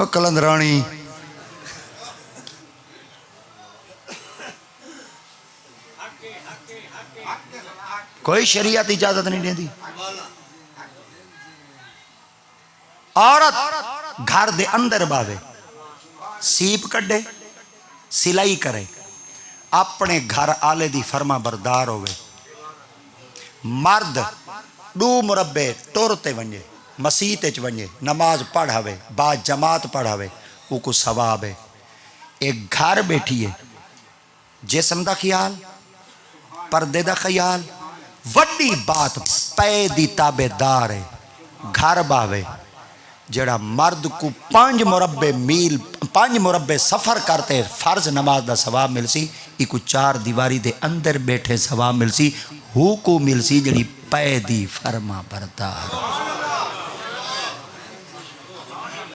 कलंदरानी कोई शरीयत इजाजत नहीं देती। औरत घर दे अंदर बावे, सीप कड्डे, सिलाई करे, अपने घर आले दी फर्मा बरदार होवे। मर्द दू मुरब्बे तुरते वंजे, मसीत च वंजे, नमाज पढ़ावे, बा जमात पढ़ावे, वो सवाब है। एक घर बैठी है, जिस्म दा ख्याल, पर्दे दा ख्याल, वड्डी बात पै दी ताबेदार है। घर बावे जड़ा मर्द को 5 मुरब्बे मील 5 मुरब्बे सफर करते फर्ज नमाज दा सवाब मिलसी, इको 4 दीवारी दे अंदर बैठे सवाब मिलसी, हु को मिलसी जड़ी पै दी फरमा बरदार।